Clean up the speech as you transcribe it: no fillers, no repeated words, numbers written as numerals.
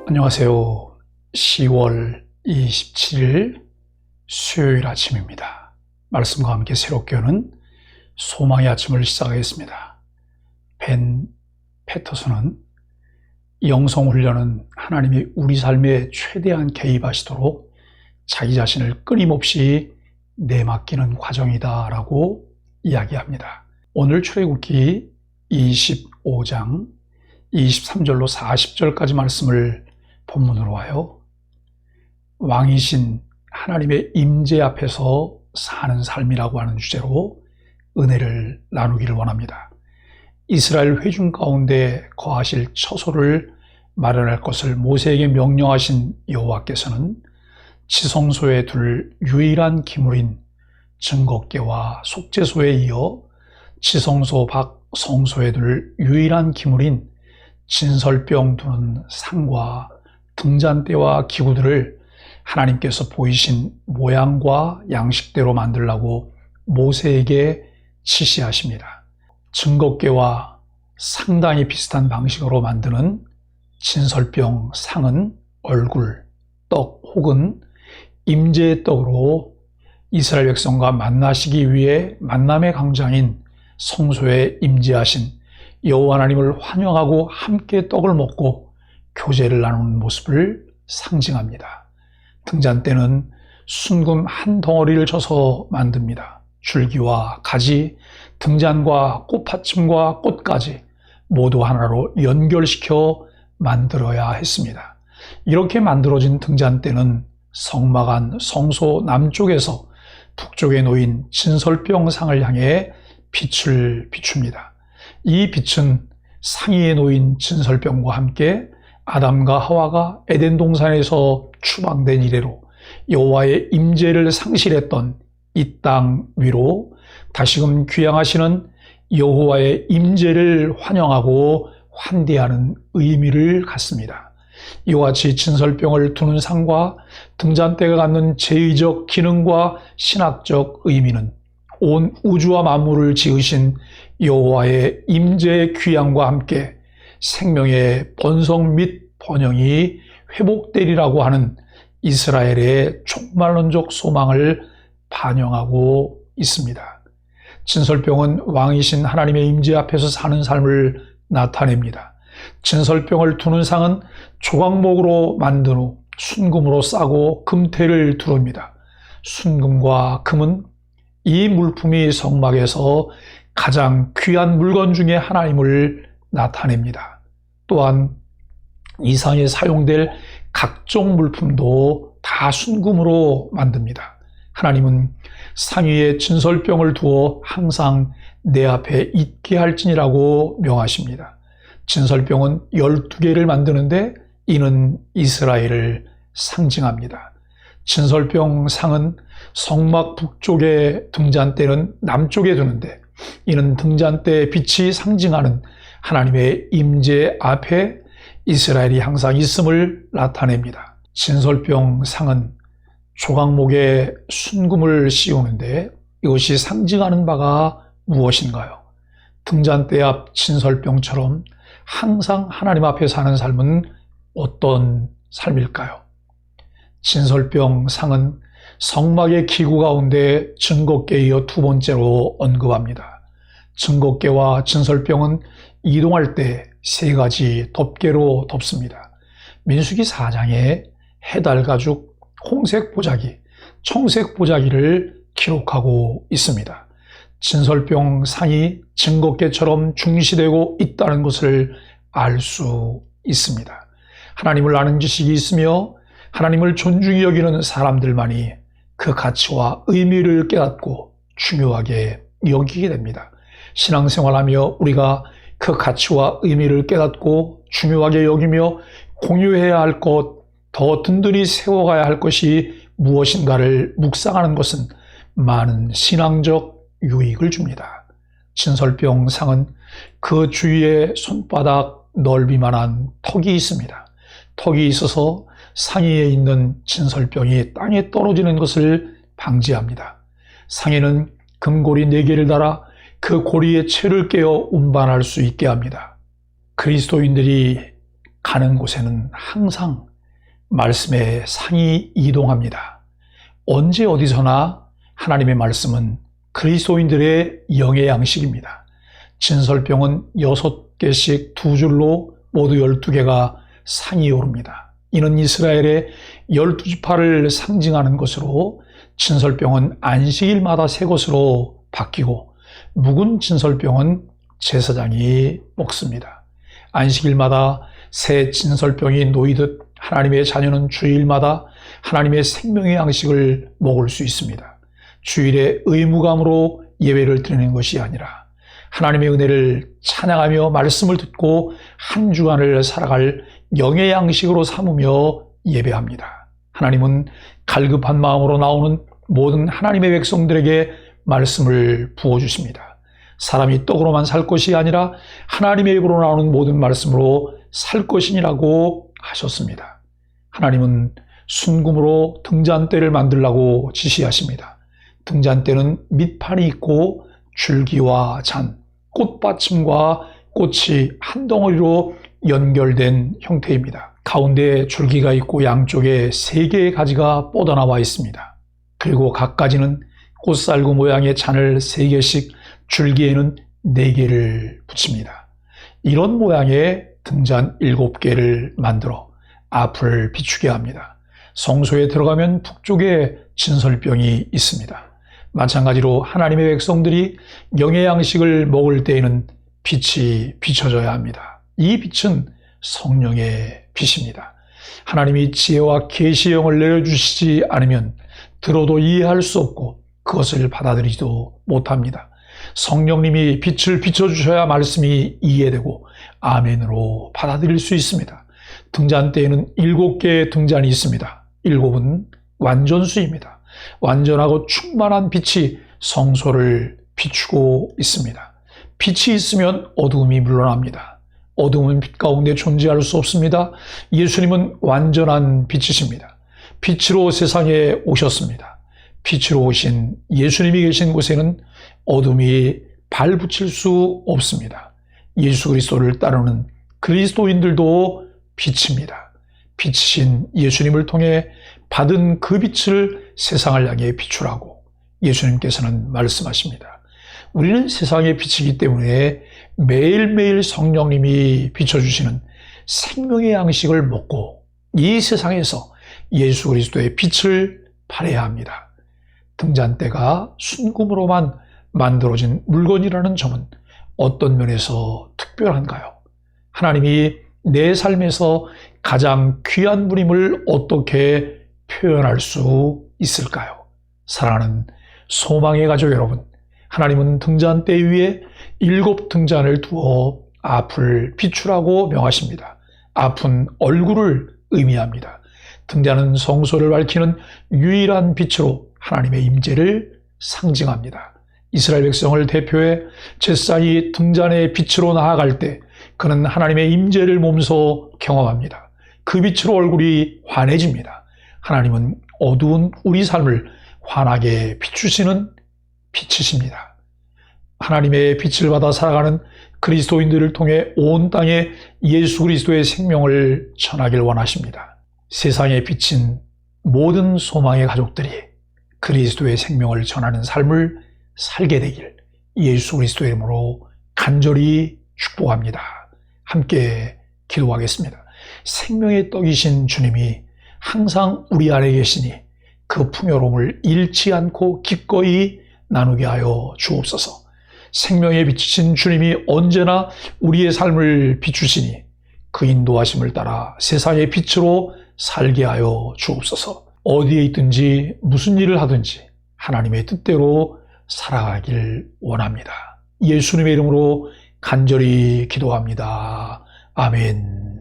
안녕하세요. 10월 27일 수요일 아침입니다. 말씀과 함께 새롭게 오는 소망의 아침을 시작하겠습니다. 벤 패터슨은 영성훈련은 하나님이 우리 삶에 최대한 개입하시도록 자기 자신을 끊임없이 내맡기는 과정이다 라고 이야기합니다. 오늘 출애굽기 25장 23절로 40절까지 말씀을 본문으로 와요. 왕이신 하나님의 임재 앞에서 사는 삶이라고 하는 주제로 은혜를 나누기를 원합니다. 이스라엘 회중 가운데 거하실 처소를 마련할 것을 모세에게 명령하신 여호와께서는 지성소에 둘 유일한 기물인 증거궤와 속죄소에 이어 지성소 밖 성소에 둘 유일한 기물인 진설병 두는 상과 등잔대와 기구들을 하나님께서 보이신 모양과 양식대로 만들라고 모세에게 지시하십니다. 증거궤와 상당히 비슷한 방식으로 만드는 진설병 상은 얼굴, 떡 혹은 임재의 떡으로 이스라엘 백성과 만나시기 위해 만남의 광장인 성소에 임재하신 여호와 하나님을 환영하고 함께 떡을 먹고 교제를 나누는 모습을 상징합니다. 등잔대는 순금 한 덩어리를 쳐서 만듭니다. 줄기와 가지, 등잔과 꽃받침과 꽃까지 모두 하나로 연결시켜 만들어야 했습니다. 이렇게 만들어진 등잔대는 성막 안 성소 남쪽에서 북쪽에 놓인 진설병 상을 향해 빛을 비춥니다. 이 빛은 상위에 놓인 진설병과 함께 아담과 하와가 에덴 동산에서 추방된 이래로 여호와의 임재를 상실했던 이 땅 위로 다시금 귀향하시는 여호와의 임재를 환영하고 환대하는 의미를 갖습니다. 이와 같이 진설병을 두는 상과 등잔대가 갖는 제의적 기능과 신학적 의미는 온 우주와 만물을 지으신 여호와의 임재의 귀향과 함께 생명의 번성 및 번영이 회복되리라고 하는 이스라엘의 종말론적 소망을 반영하고 있습니다. 진설병은 왕이신 하나님의 임재 앞에서 사는 삶을 나타냅니다. 진설병을 두는 상은 조각목으로 만든 후 순금으로 싸고 금태를 두릅니다. 순금과 금은 이 물품이 성막에서 가장 귀한 물건 중에 하나임을 나타냅니다. 또한 이 상에 사용될 각종 물품도 다 순금으로 만듭니다. 하나님은 상 위에 진설병을 두어 항상 내 앞에 있게 할지니라고 명하십니다. 진설병은 12개를 만드는데 이는 이스라엘을 상징합니다. 진설병 상은 성막 북쪽에 등잔대는 남쪽에 두는데 이는 등잔대의 빛이 상징하는 하나님의 임재 앞에 이스라엘이 항상 있음을 나타냅니다. 진설병 상은 조각목에 순금을 씌우는데 이것이 상징하는 바가 무엇인가요? 등잔대 앞 진설병처럼 항상 하나님 앞에 사는 삶은 어떤 삶일까요? 진설병 상은 성막의 기구 가운데 증거궤에 이어 두 번째로 언급합니다. 증거궤와 진설병은 이동할 때 세 가지 덮개로 덮습니다. 민수기 4장에 해달 가죽, 홍색 보자기, 청색 보자기를 기록하고 있습니다. 진설병 상이 증거궤처럼 중시되고 있다는 것을 알 수 있습니다. 하나님을 아는 지식이 있으며 하나님을 존중히 여기는 사람들만이 그 가치와 의미를 깨닫고 중요하게 여기게 됩니다. 신앙생활하며 우리가 그 가치와 의미를 깨닫고 중요하게 여기며 공유해야 할 것, 더 든든히 세워가야 할 것이 무엇인가를 묵상하는 것은 많은 신앙적 유익을 줍니다. 진설병 상은 그 주위에 손바닥 넓이만한 턱이 있습니다. 턱이 있어서 상위에 있는 진설병이 땅에 떨어지는 것을 방지합니다. 상에는 금고리 4개를 달아 그 고리에 채를 깨어 운반할 수 있게 합니다. 그리스도인들이 가는 곳에는 항상 말씀의 상이 이동합니다. 언제 어디서나 하나님의 말씀은 그리스도인들의 영의 양식입니다. 진설병은 6개씩 2줄로 모두 12개가 상이 오릅니다. 이는 이스라엘의 12지파를 상징하는 것으로 진설병은 안식일마다 새 것으로 바뀌고 묵은 진설병은 제사장이 먹습니다. 안식일마다 새 진설병이 놓이듯 하나님의 자녀는 주일마다 하나님의 생명의 양식을 먹을 수 있습니다. 주일에 의무감으로 예배를 드리는 것이 아니라 하나님의 은혜를 찬양하며 말씀을 듣고 한 주간을 살아갈 영의 양식으로 삼으며 예배합니다. 하나님은 갈급한 마음으로 나오는 모든 하나님의 백성들에게 말씀을 부어주십니다. 사람이 떡으로만 살 것이 아니라 하나님의 입으로 나오는 모든 말씀으로 살 것이니라고 하셨습니다. 하나님은 순금으로 등잔대를 만들라고 지시하십니다. 등잔대는 밑판이 있고 줄기와 잔, 꽃받침과 꽃이 한 덩어리로 연결된 형태입니다. 가운데에 줄기가 있고 양쪽에 3개의 가지가 뻗어나와 있습니다. 그리고 각 가지는 꽃살구 모양의 잔을 3개씩, 줄기에는 4개를 붙입니다. 이런 모양의 등잔 7개를 만들어 앞을 비추게 합니다. 성소에 들어가면 북쪽에 진설병이 있습니다. 마찬가지로 하나님의 백성들이 영의 양식을 먹을 때에는 빛이 비춰져야 합니다. 이 빛은 성령의 빛입니다. 하나님이 지혜와 계시의 영을 내려주시지 않으면 들어도 이해할 수 없고 그것을 받아들이지도 못합니다. 성령님이 빛을 비춰주셔야 말씀이 이해되고 아멘으로 받아들일 수 있습니다. 등잔대에는 7개의 등잔이 있습니다. 7은 완전수입니다. 완전하고 충만한 빛이 성소를 비추고 있습니다. 빛이 있으면 어두움이 물러납니다. 어두움은 빛 가운데 존재할 수 없습니다. 예수님은 완전한 빛이십니다. 빛으로 세상에 오셨습니다. 빛으로 오신 예수님이 계신 곳에는 어둠이 발붙일 수 없습니다. 예수 그리스도를 따르는 그리스도인들도 빛입니다. 빛이신 예수님을 통해 받은 그 빛을 세상을 향해 비추라고 예수님께서는 말씀하십니다. 우리는 세상의 빛이기 때문에 매일매일 성령님이 비춰주시는 생명의 양식을 먹고 이 세상에서 예수 그리스도의 빛을 발해야 합니다. 등잔대가 순금으로만 만들어진 물건이라는 점은 어떤 면에서 특별한가요? 하나님이 내 삶에서 가장 귀한 분임을 어떻게 표현할 수 있을까요? 사랑하는 소망의 가족 여러분, 하나님은 등잔대 위에 7등잔을 두어 앞을 비추라고 명하십니다. 앞은 얼굴을 의미합니다. 등잔은 성소를 밝히는 유일한 빛으로 하나님의 임재를 상징합니다. 이스라엘 백성을 대표해 제사장이 등잔의 빛으로 나아갈 때 그는 하나님의 임재를 몸소 경험합니다. 그 빛으로 얼굴이 환해집니다. 하나님은 어두운 우리 삶을 환하게 비추시는 빛이십니다. 하나님의 빛을 받아 살아가는 그리스도인들을 통해 온 땅에 예수 그리스도의 생명을 전하길 원하십니다. 세상에 비친 모든 소망의 가족들이 그리스도의 생명을 전하는 삶을 살게 되길 예수 그리스도의 이름으로 간절히 축복합니다. 함께 기도하겠습니다. 생명의 떡이신 주님이 항상 우리 안에 계시니 그 풍요로움을 잃지 않고 기꺼이 나누게 하여 주옵소서. 생명에 비추신 주님이 언제나 우리의 삶을 비추시니 그 인도하심을 따라 세상의 빛으로 살게 하여 주옵소서. 어디에 있든지 무슨 일을 하든지 하나님의 뜻대로 살아가길 원합니다. 예수님의 이름으로 간절히 기도합니다. 아멘.